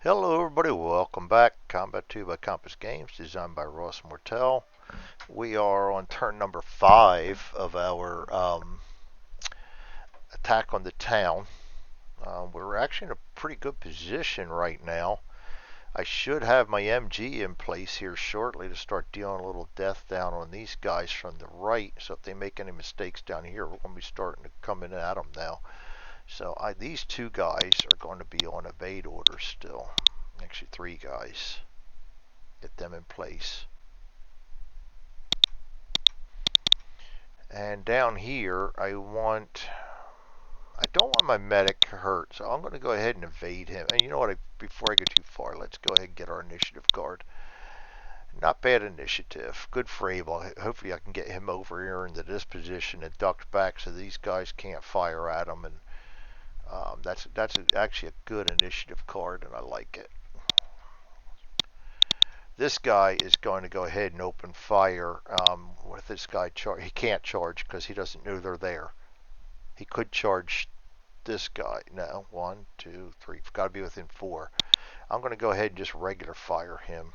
Hello everybody, welcome back. Combat 2 by Compass Games, designed by Ross Mortel. We are on turn number 5 of our attack on the town. We're actually in a pretty good position right now. I should have my MG in place here shortly to start dealing a little death down on these guys from the right. So if they make any mistakes down here, we're going to be starting to come in at them now. So these two guys are going to be on evade order still. Actually, three guys. Get them in place. And down here, I don't want my medic hurt, so I'm going to go ahead and evade him. And you know what, before I go too far, let's go ahead and get our initiative card. Not bad initiative. Good for Abel. Hopefully I can get him over here into this position and ducked back so these guys can't fire at him. And that's actually a good initiative card, and I like it. This guy is going to go ahead and open fire. With this guy, he can't charge because he doesn't know they're there. He could charge this guy. No, 1, 2, 3. Got to be within 4. I'm going to go ahead and just regular fire him.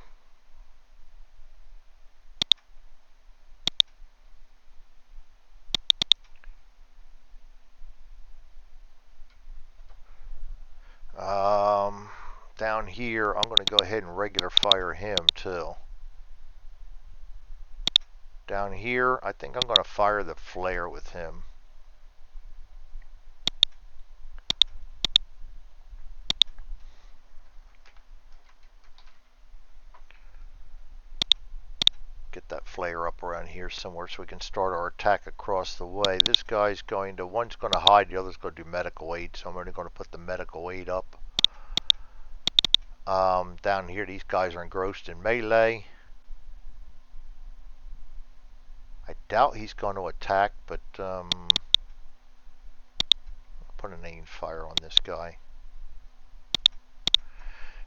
Down here, I'm going to go ahead and regular fire him too. Down here, I think I'm going to fire the flare with him. Get that flare up around here somewhere so we can start our attack across the way. This guy's going to, one's going to hide, the other's going to do medical aid, so I'm only going to put the medical aid up. Down here, these guys are engrossed in melee. I doubt he's going to attack, but I'll put an aim fire on this guy.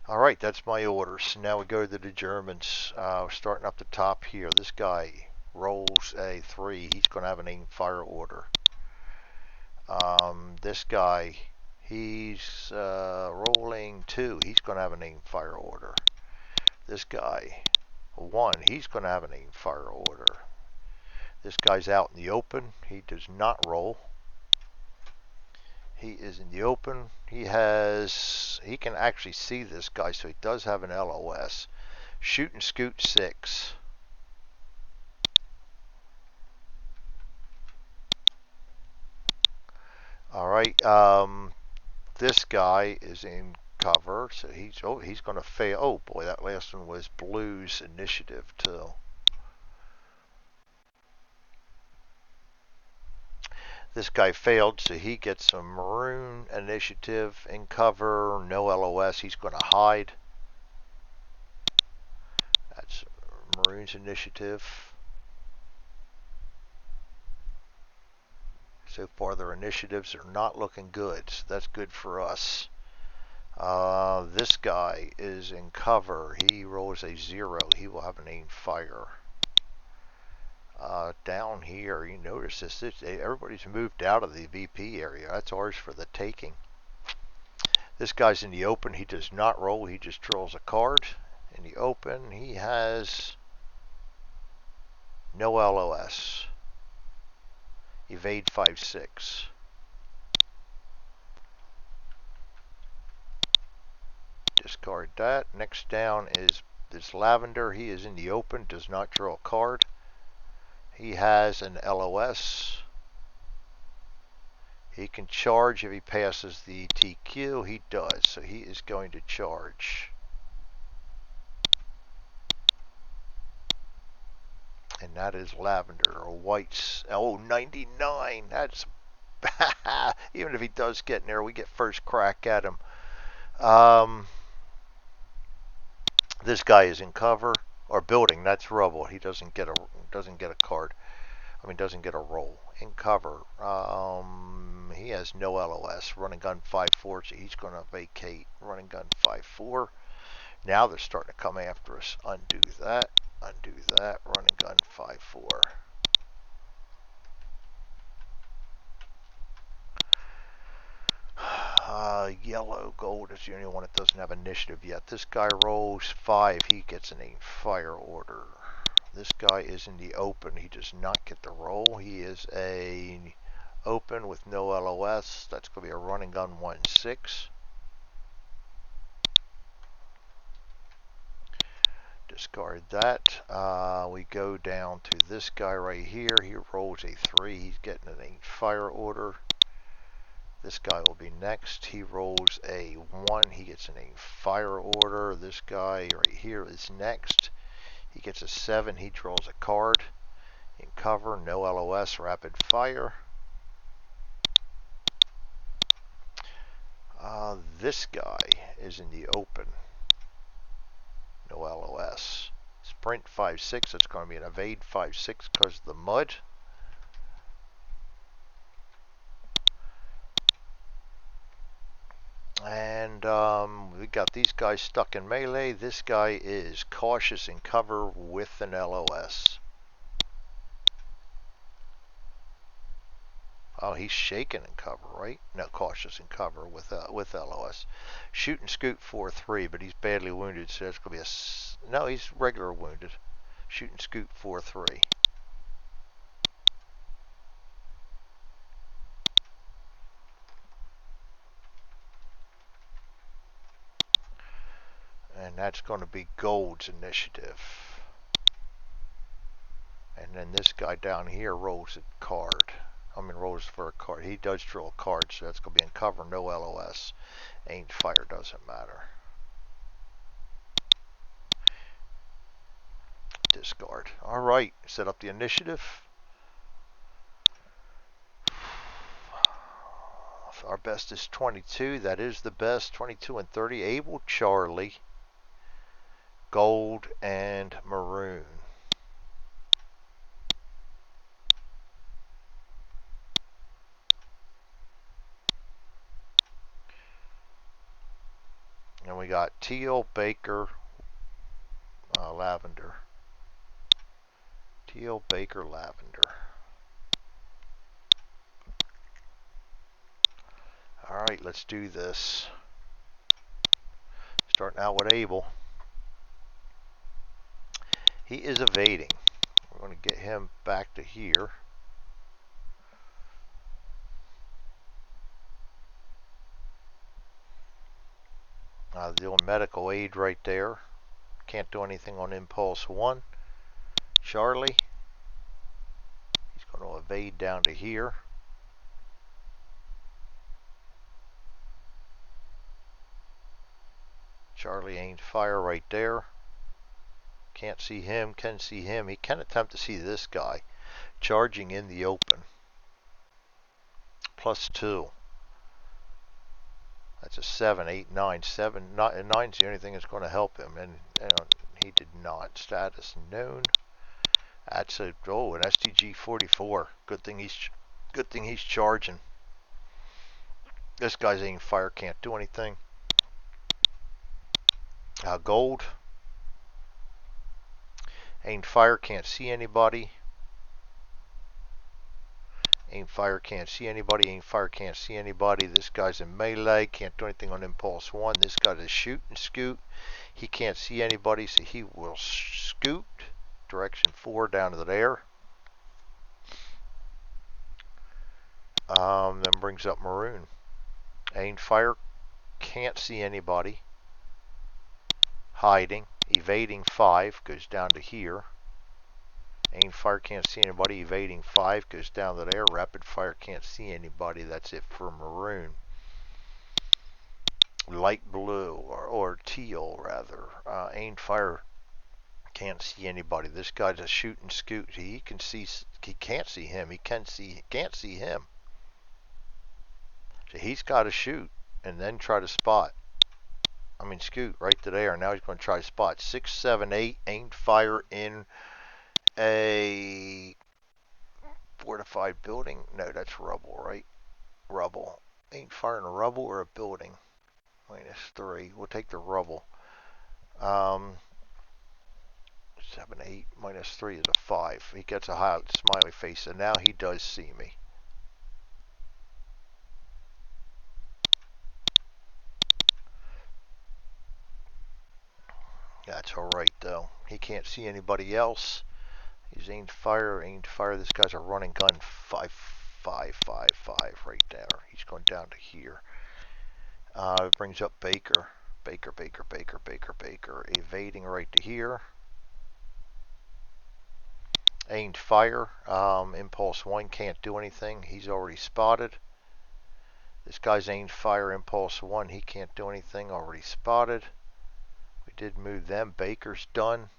Alright, that's my orders. Now we go to the Germans. Starting up the top here. This guy rolls a 3. He's going to have an aim fire order. This guy, he's rolling 2. He's going to have an aim fire order. This guy, 1. He's going to have an aim fire order. This guy's out in the open. He does not roll. He is in the open. He can actually see this guy, so he does have an LOS. Shoot and scoot 6. Alright, this guy is in cover, so he's going to fail. Oh boy, that last one was Blue's initiative too. This guy failed, so he gets some Maroon initiative in cover. No LOS, he's going to hide. That's Maroon's initiative. So far, their initiatives are not looking good, so that's good for us. This guy is in cover. He rolls a 0. He will have an aim fire. Down here, you notice this. Everybody's moved out of the VP area. That's ours for the taking. This guy's in the open. He does not roll. He just draws a card. In the open, he has no LOS. Evade 5-6. Discard that. Next down is this Lavender. He is in the open. Does not draw a card. He has an LOS. He can charge if he passes the TQ. He does, so he is going to charge. And that is Lavender, or White's. Oh, 99. That's even if he does get in there, we get first crack at him. This guy is in cover or building. That's rubble. He doesn't get a card. I mean, doesn't get a roll. In cover. He has no LOS. Running gun 5-4, so he's going to vacate. Running gun 5-4. Now they're starting to come after us. Undo that. Undo that. Running gun 5-4. Yellow gold is the only one that doesn't have initiative yet. This guy rolls 5. He gets an aim fire order. This guy is in the open. He does not get the roll. He is a open with no LOS. That's going to be a running gun 1-6. Discard that. We go down to this guy right here. He rolls a 3. He's getting an aim fire order. This guy will be next. He rolls a 1. He gets an aim fire order. This guy right here is next. He gets a 7. He draws a card. In cover, no LOS, rapid fire. This guy is in the open. No LOS. Sprint 5-6. It's going to be an evade 5-6 because of the mud. And we got these guys stuck in melee. This guy is cautious in cover with an LOS. Oh, he's shaking in cover, right? No, cautious in cover with LOS. Shoot and scoot 4-3, but he's badly wounded, so that's going to be a... No, he's regular wounded. Shoot and scoot 4-3. And that's going to be Gold's initiative. And then this guy down here rolls a card. Rolls for a card. He does draw a card, so that's going to be in cover, no LOS. Aimed fire doesn't matter. Discard. Alright, set up the initiative. Our best is 22. That is the best. 22 and 30. Able, Charlie, Gold, and Maroon. And we got Teal, Baker, Lavender. Teal, Baker, Lavender. Alright, let's do this. Starting out with Able. He is evading. We're going to get him back to here. Doing medical aid right there. Can't do anything on impulse 1. Charlie. He's going to evade down to here. Charlie aimed fire right there. Can't see him, can see him. He can attempt to see this guy. Charging in the open. +2. That's a 7, 8, 9, 7. 9's the only thing that's going to help him. And he did not. Status known. That's an STG 44. Good thing he's charging. This guy's aiming fire, can't do anything. Gold. Aimed fire, can't see anybody. Aim fire, can't see anybody. Aim fire, can't see anybody. This guy's in melee, can't do anything on impulse 1. This guy's a shoot and scoot. He can't see anybody, so he will scoot. Direction 4 down to there. Then brings up Maroon. Aim fire, can't see anybody. Hiding. Evading 5 goes down to here. Aim fire, can't see anybody. Evading 5 goes down to there. Rapid fire, can't see anybody. That's it for Maroon. Light blue or teal rather. Aim fire, can't see anybody. This guy's a shoot and scoot. He can't see him. He can't see him. So he's got to shoot and then try to spot. Scoot right to there. Now he's going to try to spot 6, 7, 8. Aimed fire in a fortified building. No, that's rubble, right? Rubble. Aimed fire in a rubble or a building. -3. We'll take the rubble. 7, 8 -3 is a 5. He gets a high smiley face, and now he does see me. That's alright though. He can't see anybody else. He's aimed fire, aimed fire. This guy's a running gun. 5, 5, 5, 5 right there. He's going down to here. It brings up Baker. Baker, Baker, Baker, Baker, Baker. Evading right to here. Aimed fire. Impulse 1 can't do anything. He's already spotted. This guy's aimed fire. Impulse 1. He can't do anything. Already spotted. We did move them. Baker's done.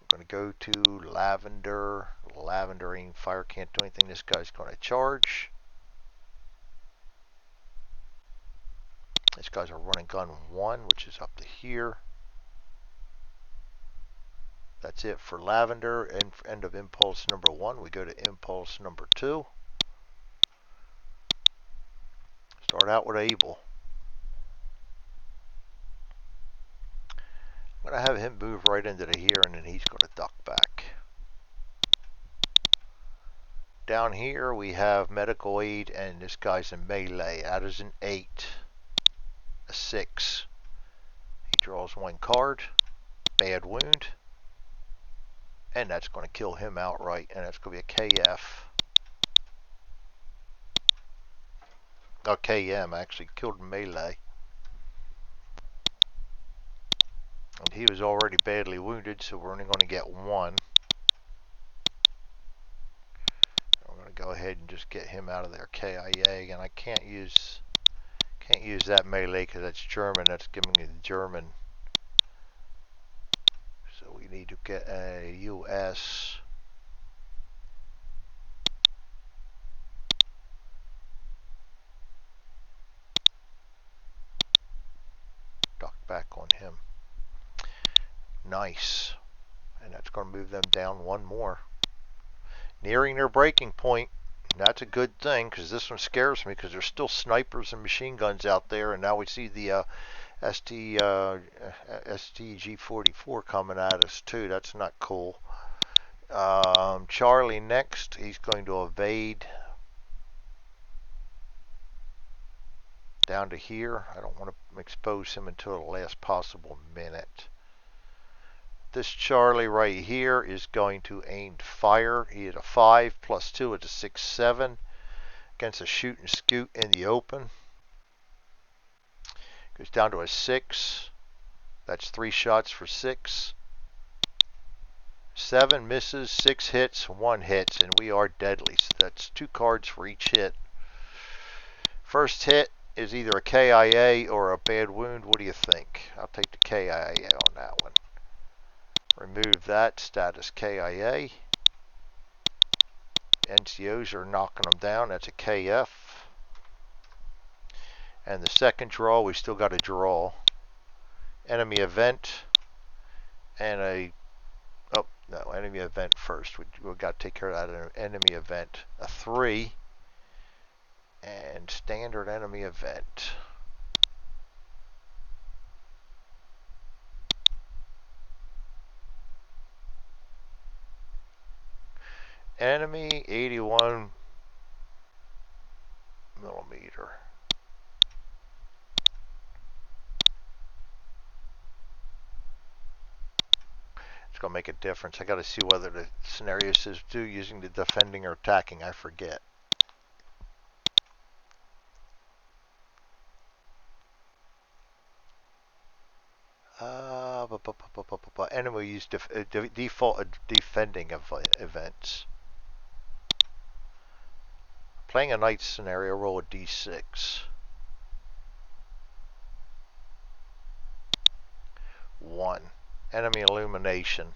We're going to go to Lavender. Lavender aimed fire. Can't do anything. This guy's going to charge. This guy's a running gun 1, which is up to here. That's it for Lavender. End of impulse number 1. We go to impulse number 2. Start out with Abel. I'm going to have him move right into the here, and then he's going to duck back. Down here we have medical aid, and this guy's a melee. That is an 8. A 6. He draws 1 card. Bad wound. And that's going to kill him outright, and that's going to be a KF. Oh, KM actually killed melee. And he was already badly wounded, so we're only going to get 1. I'm going to go ahead and just get him out of there. KIA, and I can't use that melee because that's German. That's giving me the German. So we need to get a US. Duck back on him. Nice. And that's going to move them down 1 more. Nearing their breaking point. That's a good thing, because this one scares me, because there's still snipers and machine guns out there, and now we see the STG-44 coming at us too. That's not cool. Charlie next. He's going to evade down to here. I don't want to expose him until the last possible minute. This Charlie right here is going to aim fire. He had a 5 plus 2 at a 6-7 against a shoot and scoot in the open. Goes down to a 6. That's 3 shots for 6. 7 misses, 6 hits, 1 hits, and we are deadly. So that's 2 cards for each hit. First hit is either a KIA or a bad wound. What do you think? I'll take the KIA on that one. Remove that. Status KIA. NCOs are knocking them down. That's a KF. And the second draw, we still got a draw. Enemy event. And a... Oh, no, enemy event first. We've got to take care of that enemy event. A 3. And standard enemy event. Enemy 81 millimeter. It's going to make a difference. I got to see whether the scenario says do using the defending or attacking. I forget. Enemy use default defending events. Playing a night scenario, roll a d6. 1. Enemy illumination.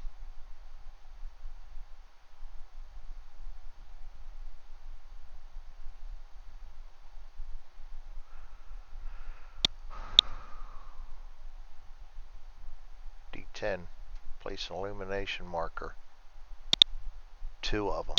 D10. Place an illumination marker. 2 of them.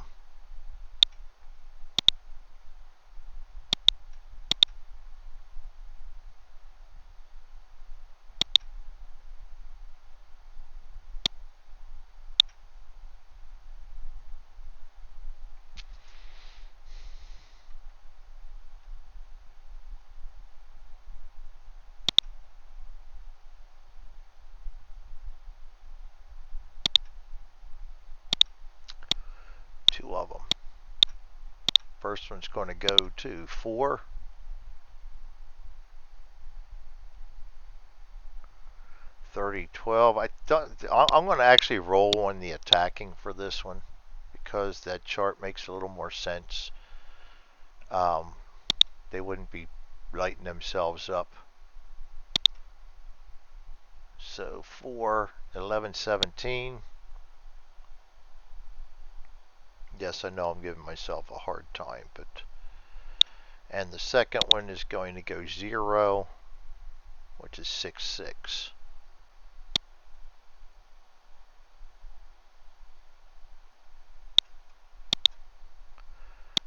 first one's going to go to 4. I'm going to actually roll on the attacking for this one because that chart makes a little more sense. They wouldn't be lighting themselves up. So 4, 11, 17. Yes, I know I'm giving myself a hard time, but and the second one is going to go 0, which is 6, 6.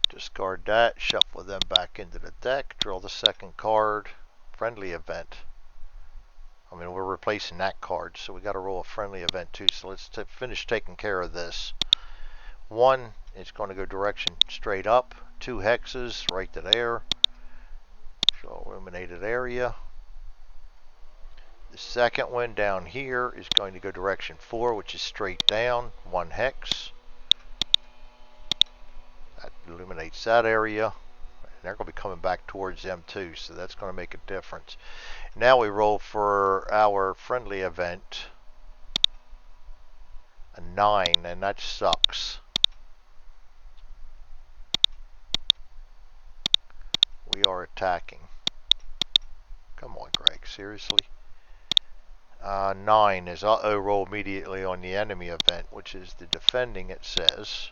Discard that, shuffle them back into the deck, draw the second card, friendly event. I mean, we're replacing that card, so we got to roll a friendly event too. So let's finish taking care of this. 1, it's going to go direction straight up. 2 hexes right to there. Show illuminated area. The second one down here is going to go direction 4, which is straight down. 1 hex. That illuminates that area. And they're going to be coming back towards them too, so that's going to make a difference. Now we roll for our friendly event. A 9, and that sucks. We are attacking. Come on, Greg, seriously? 9 is roll immediately on the enemy event, which is the defending, it says.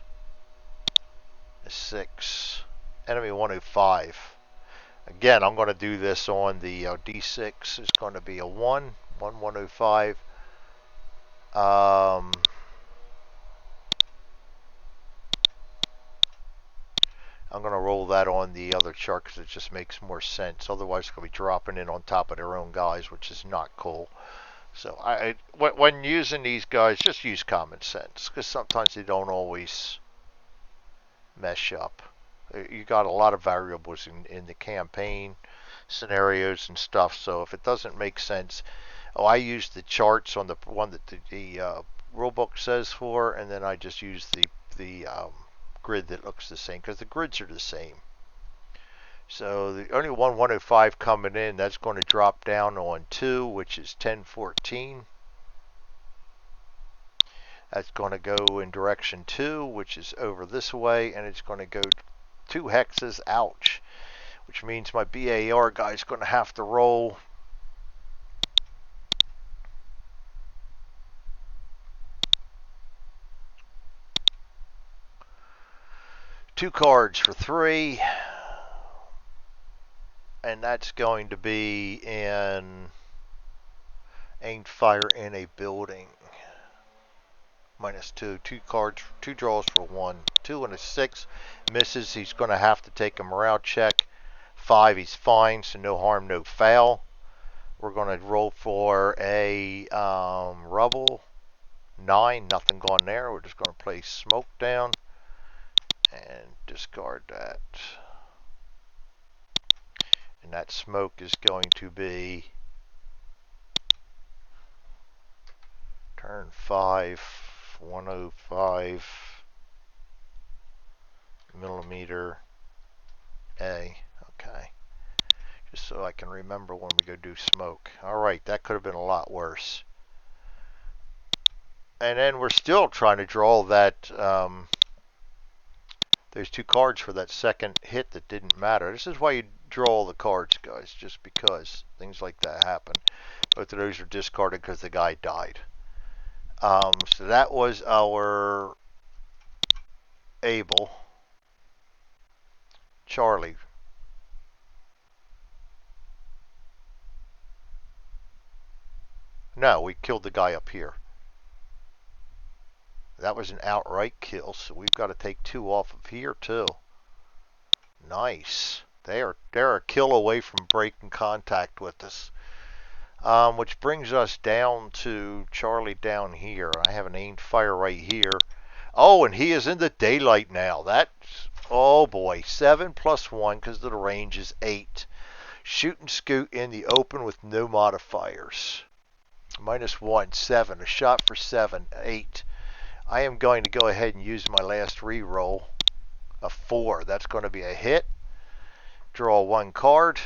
A 6. Enemy 105. Again, I'm going to do this on the D6. It's going to be a 1, 105. I'm going to roll that on the other chart because it just makes more sense. Otherwise, it's going to be dropping in on top of their own guys, which is not cool. So when using these guys, just use common sense because sometimes they don't always mesh up. You got a lot of variables in the campaign scenarios and stuff. So if it doesn't make sense, I use the charts on the one that the rule book says for, and then I just use the grid that looks the same because the grids are the same. So the only 105 coming in, that's going to drop down on 2, which is 1014. That's going to go in direction 2, which is over this way, and it's going to go 2 hexes, ouch, which means my BAR guy is going to have to roll two cards for 3. And that's going to be in aimed fire in a building. -2. 2 cards, 2 draws for 1. 2 and a 6 misses. He's going to have to take a morale check. 5, he's fine, so no harm, no foul. We're going to roll for a rubble. 9, nothing gone there. We're just going to place smoke down and discard that. And that smoke is going to be turn 5, 105 millimeter A. Okay. Just so I can remember when we go do smoke. Alright, that could have been a lot worse. And then we're still trying to draw that those 2 cards for that second hit that didn't matter. This is why you draw all the cards, guys, just because things like that happen. Both of those are discarded because the guy died. So that was our Abel. Charlie. No, we killed the guy up here. That was an outright kill, so we've got to take 2 off of here too. Nice. They're a kill away from breaking contact with us. Which brings us down to Charlie down here. I have an aimed fire right here. Oh, and he is in the daylight now. That's, oh boy, 7 + 1 because the range is 8. Shoot and scoot in the open with no modifiers. -1, 7. A shot for 7, 8. I am going to go ahead and use my last re-roll. A 4. That's going to be a hit. Draw 1 card.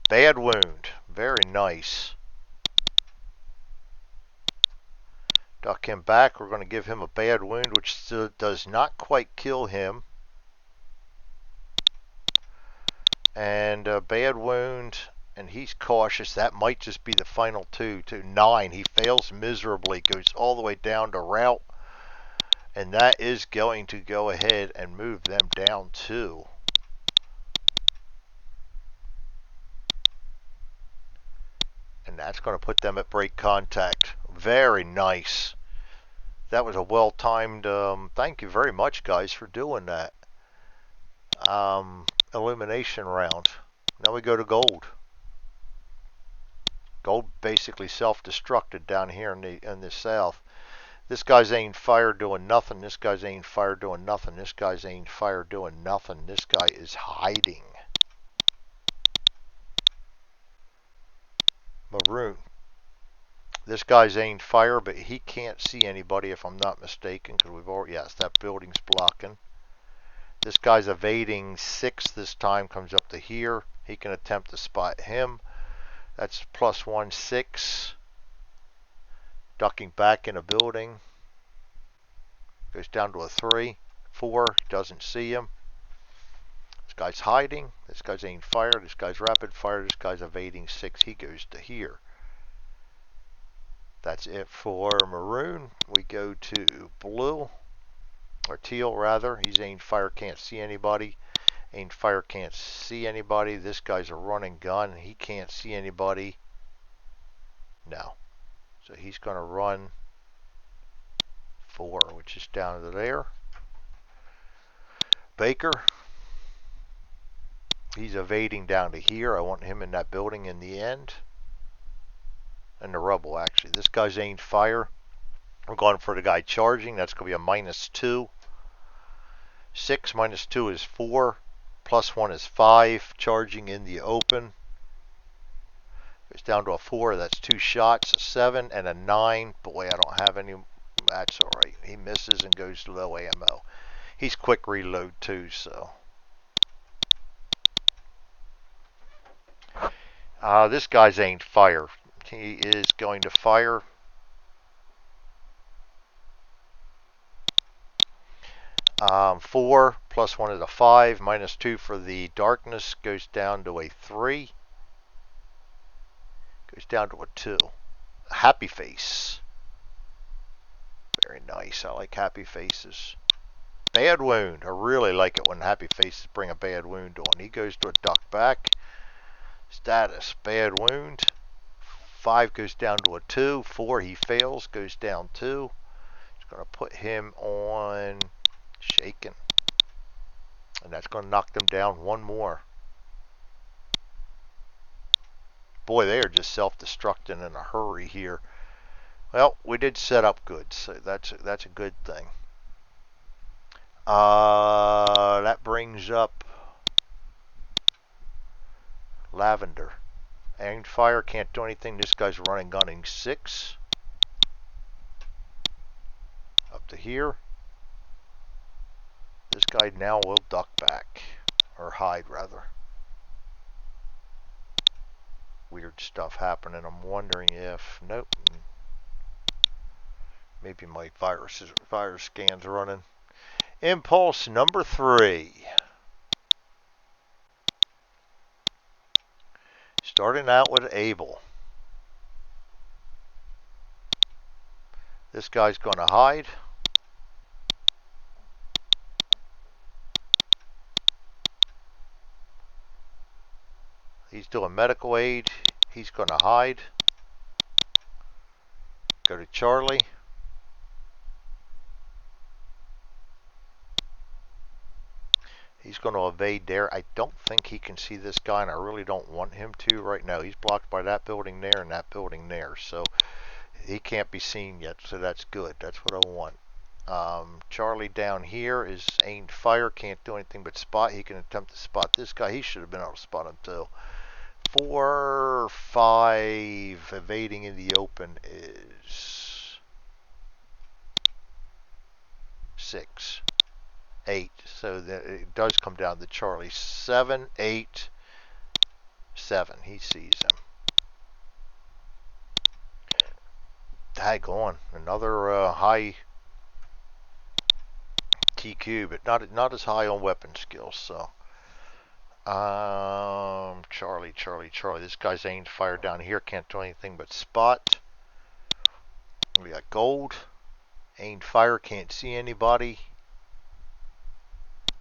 Bad wound. Very nice. Duck him back. We're going to give him a bad wound, which still does not quite kill him. And a bad wound, and he's cautious. That might just be the final 2 to 9. He fails miserably, goes all the way down to route. And that is going to go ahead and move them down 2. And that's going to put them at break contact. Very nice. That was a well-timed, thank you very much, guys, for doing that. Elimination round. Now we go to gold. Gold basically self-destructed down here in the south. This guy's aimed fire doing nothing. This guy's aimed fire doing nothing. This guy's aimed fire doing nothing. This guy is hiding. Maroon. This guy's aimed fire, but he can't see anybody if I'm not mistaken, because we've already, yes, that building's blocking. This guy's evading 6 this time, comes up to here. He can attempt to spot him. That's +1, 6. Ducking back in a building. Goes down to a 3. 4, doesn't see him. This guy's hiding. This guy's aimed fire. This guy's rapid fire. This guy's evading 6. He goes to here. That's it for maroon. We go to blue, or teal rather. He's aimed fire, can't see anybody. Aimed fire, can't see anybody. This guy's a running gun. He can't see anybody. No. So he's going to run 4, which is down to there. Baker. He's evading down to here. I want him in that building in the end. And the rubble, actually. This guy's aimed fire. We're going for the guy charging. That's going to be a -2. 6 minus 2 is 4. +1 is 5. Charging in the open. Goes down to a 4. That's 2 shots. A 7 and a 9. Boy, I don't have any. That's alright. He misses and goes low ammo. He's quick reload too, so. This guy's aimed fire. He is going to fire. Four +1 is a 5. -2 for the darkness goes down to a 3. Goes down to a 2. Happy face. Very nice. I like happy faces. Bad wound. I really like it when happy faces bring a bad wound on. He goes to a duck back. Status. Bad wound. 5 goes down to a 2. 4 he fails. Goes down 2. It's going to put him on shaken. And that's going to knock them down 1 more. Boy, they are just self-destructing in a hurry here. Well, we did set up good, so that's a good thing. That brings up lavender. Aimed fire, can't do anything. This guy's running gunning 6. Up to here. This guy now will duck back. Or hide, rather. Weird stuff happening. I'm wondering if... Nope. Maybe my virus scan's running. Impulse number 3. Starting out with Abel. This guy's going to hide. He's doing medical aid. He's going to hide. Go to Charlie. He's going to evade there. I don't think he can see this guy, and I really don't want him to right now. He's blocked by that building there and that building there, so he can't be seen yet, so that's good. That's what I want. Charlie down here is aimed fire, can't do anything but spot. He can attempt to spot this guy. He should have been able to spot him too. 4, 5, evading in the open is 6, 8. So that it does come down to Charlie. 7, 8, 7. He sees him. Daggone. Another high TQ, but not as high on weapon skills. So, Charlie. This guy's aimed fire down here. Can't do anything but spot. We got gold. Aimed fire. Can't see anybody.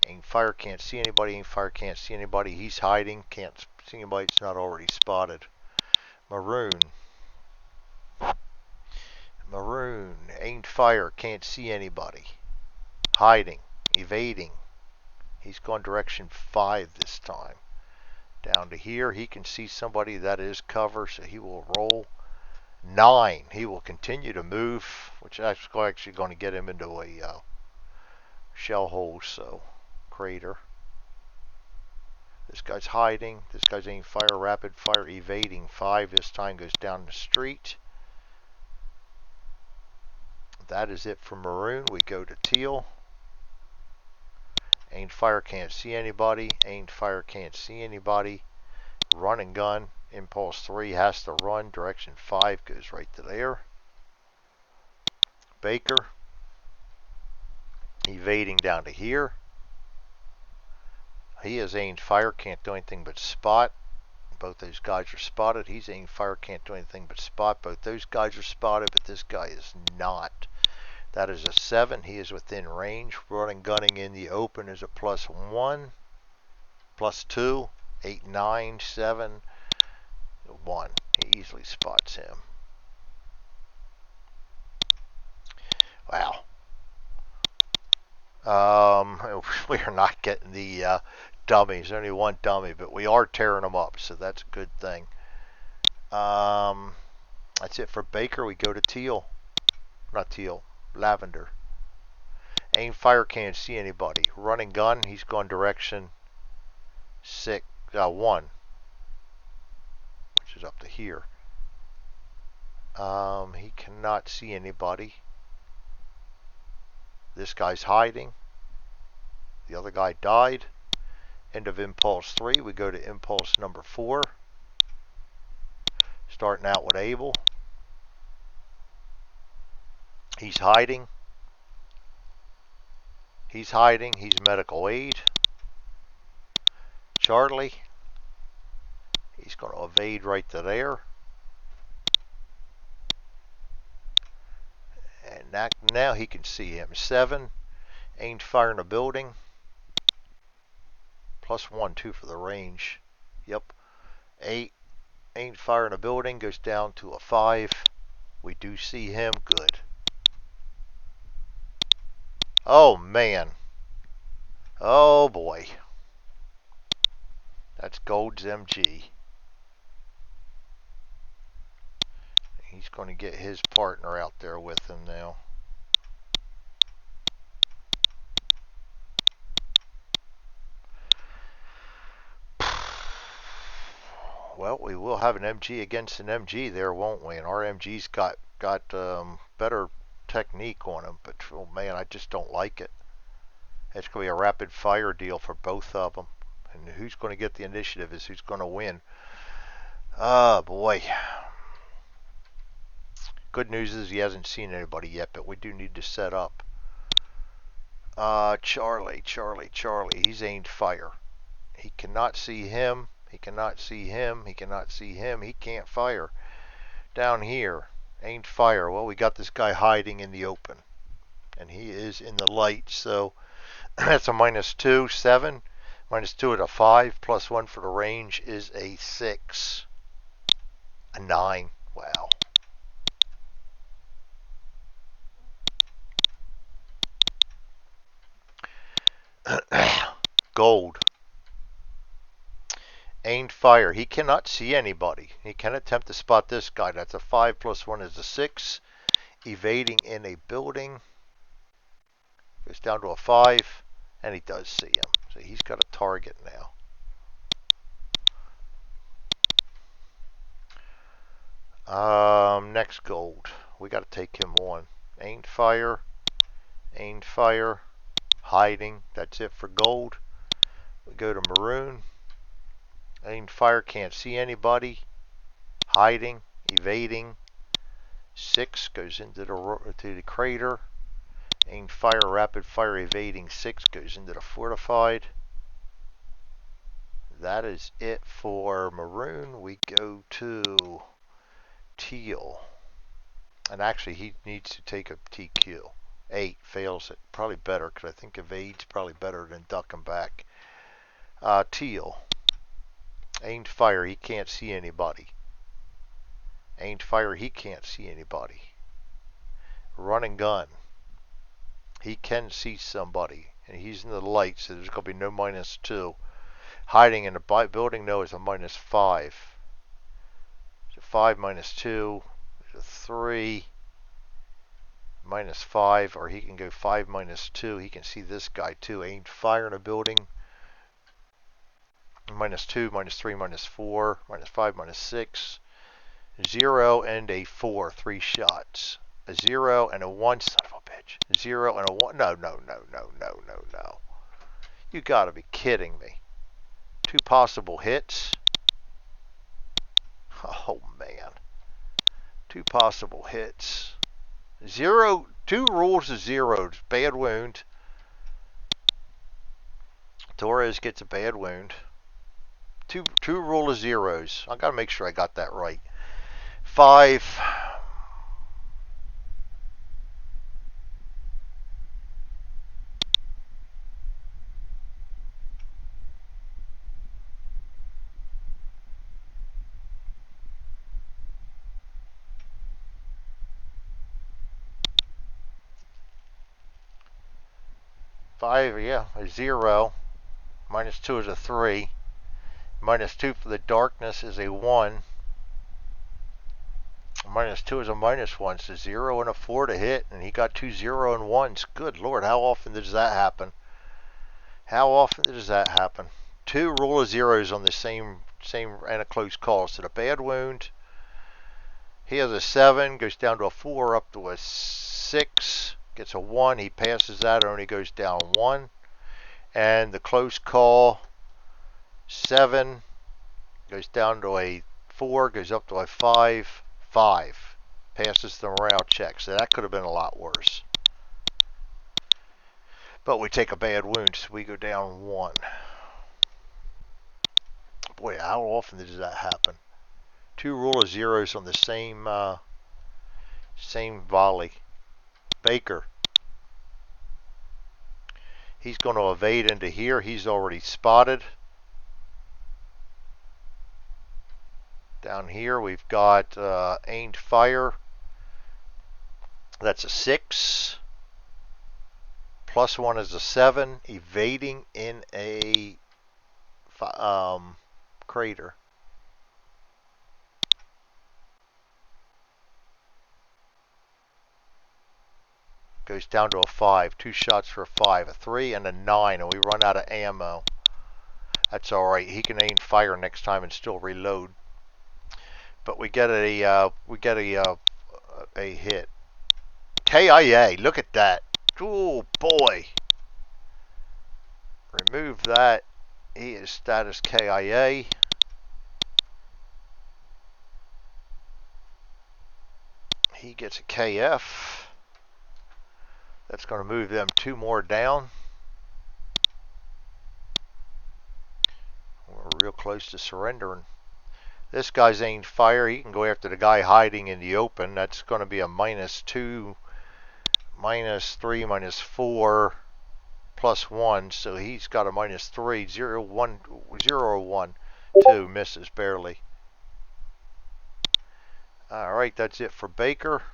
Aimed fire. Can't see anybody. Aimed fire. Can't see anybody. He's hiding. Can't see anybody. It's not already spotted. Maroon. Aimed fire. Can't see anybody. Hiding. Evading. He's gone direction 5 this time. Down to here. He can see somebody. That is cover, so he will roll. 9. He will continue to move, which is actually going to get him into a shell hole, so crater. This guy's hiding. This guy's aiming fire, rapid fire, evading. 5 this time goes down the street. That is it for maroon. We go to teal. Aimed fire, can't see anybody. Aimed fire, can't see anybody. Run and gun. Impulse 3 has to run. Direction 5 goes right to there. Baker. Evading down to here. He has aimed fire, can't do anything but spot. Both those guys are spotted. He's aimed fire, can't do anything but spot. Both those guys are spotted, but this guy is not. That is a 7. He is within range. Running gunning in the open is a +1, +2, 8, 9, 7, 1. He easily spots him. Wow. We are not getting the dummies. Only one dummy, but we are tearing them up, so that's a good thing. That's it for Baker. We go to teal. Not teal. Lavender. Aim fire, can't see anybody. Running gun, he's gone direction 1, which is up to here. He cannot see anybody. This guy's hiding. The other guy died. End of impulse 3. We go to impulse number 4. Starting out with Abel. He's hiding. He's hiding. He's medical aid. Charlie. He's going to evade right to there. And now he can see him. 7. Aimed fire in a building. +1, 2 for the range. Yep. 8. Aimed fire in a building. Goes down to a 5. We do see him. Good. Oh, man. Oh, boy. That's Gold's MG. He's going to get his partner out there with him now. Well, we will have an MG against an MG there, won't we? And our MG's got better technique on him, but oh man, I just don't like it. It's going to be a rapid fire deal for both of them. And who's going to get the initiative is who's going to win. Oh boy. Good news is he hasn't seen anybody yet, but we do need to set up. Charlie. He's aimed fire. He cannot see him. He cannot see him. He cannot see him. He can't fire. Down here, aimed fire. Well, we got this guy hiding in the open. And he is in the light, so that's a -2, 7. -2 at a 5, +1 for the range is a 6. A 9. Wow. Gold. Aimed fire. He cannot see anybody. He can attempt to spot this guy. That's a 5 +1 is a 6. Evading in a building. Goes down to a 5. And he does see him. So he's got a target now. Next gold. We got to take him on. Aimed fire. Aimed fire, hiding. That's it for gold. We go to maroon. Aimed fire, can't see anybody. Hiding, evading. 6 goes into the crater. Aimed fire, rapid fire, evading. 6 goes into the fortified. That is it for maroon. We go to teal. And actually, he needs to take a TQ. 8 fails it. Probably better, because I think evade's probably better than ducking back. Teal. Aimed fire, he can't see anybody. Aimed fire, he can't see anybody. Run and gun. He can see somebody. And he's in the light, so there's going to be no -2. Hiding in the building, no, is a -5. So 5 -2 is a 3. -5, or he can go 5 -2. He can see this guy too. Aimed fire in a building. -2, -3, -4, -5, -6. 0 and a 4. 3 shots. A 0 and a 1. Son of a bitch. 0 and a 1. No. You gotta be kidding me. 2 possible hits. Oh man. 2 possible hits. 0. 2 rules of zeros. Bad wound. Torres gets a bad wound. Two rule of zeros. I gotta make sure I got that right. 5. Yeah, a 0. -2 is a 3. -2 for the darkness is a 1. -2 is a -1. So 0 and a 4 to hit, and he got 2 0 and 1s. Good Lord, how often does that happen? How often does that happen? 2 rule of zeros on the same and a close call. So the bad wound. He has a 7, goes down to a 4, up to a 6, gets a 1. He passes that, only goes down 1. And the close call, 7, goes down to a 4, goes up to a 5, 5. Passes the morale check. So that could have been a lot worse. But we take a bad wound, so we go down 1. Boy, how often does that happen? 2 rule of zeros on the same volley. Baker. He's going to evade into here. He's already spotted. Down here we've got aimed fire. That's a 6. +1 is a 7. Evading in a crater. Goes down to a 5. 2 shots for a 5. A 3 and a 9. And we run out of ammo. That's alright. He can aim fire next time and still reload. But we get a hit. KIA. Look at that. Oh boy. Remove that. He is status KIA. He gets a KF. That's going to move them 2 more down. We're real close to surrendering. This guy's aimed fire. He can go after the guy hiding in the open. That's going to be a -2, -3, -4, +1. So he's got a -3. 0, 1, 0, 1, 2. Misses barely. Alright, that's it for Baker.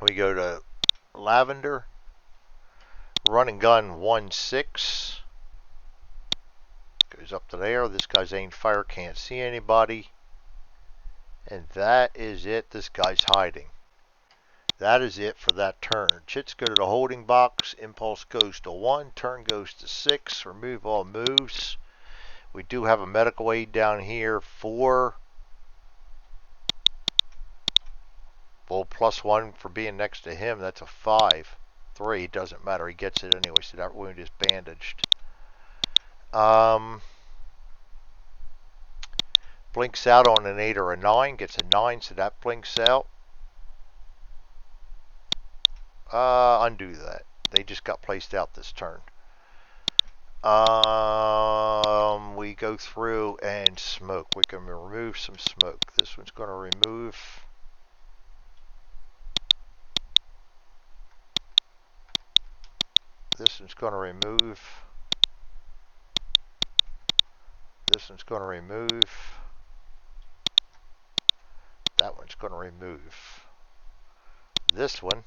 We go to Lavender. Run and gun 1-6. Goes up to there. This guy's aimed fire. Can't see anybody. And that is it. This guy's hiding. That is it for that turn. Chits go to the holding box. Impulse goes to 1. Turn goes to 6. Remove all moves. We do have a medical aid down here. 4. Well, +1 for being next to him, that's a 5. 3, doesn't matter. He gets it anyway, so that wound is bandaged. Blinks out on an 8 or a 9, gets a 9, so that blinks out. Undo that. They just got placed out this turn. We go through and smoke. We can remove some smoke. This one's going to remove. This one's going to remove. This one's going to remove. That one's going to remove. This one,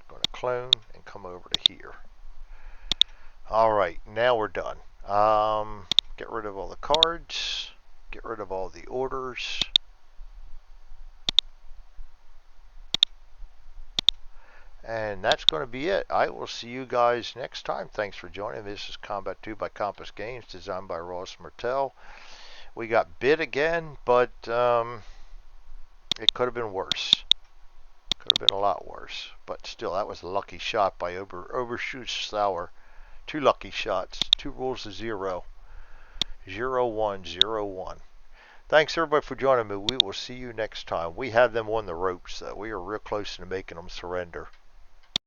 going to clone and come over to here. Alright, now we're done. Get rid of all the cards. Get rid of all the orders. And that's going to be it. I will see you guys next time. Thanks for joining. This is Combat 2 by Compass Games, designed by Ross Martel. We got bit again, but it could have been worse. Could have been a lot worse. But still, that was a lucky shot by Overshoot Sauer. 2 lucky shots. 2 rules of 0. 0-1, 0-1. Thanks everybody for joining me. We will see you next time. We have them on the ropes, though. We are real close to making them surrender.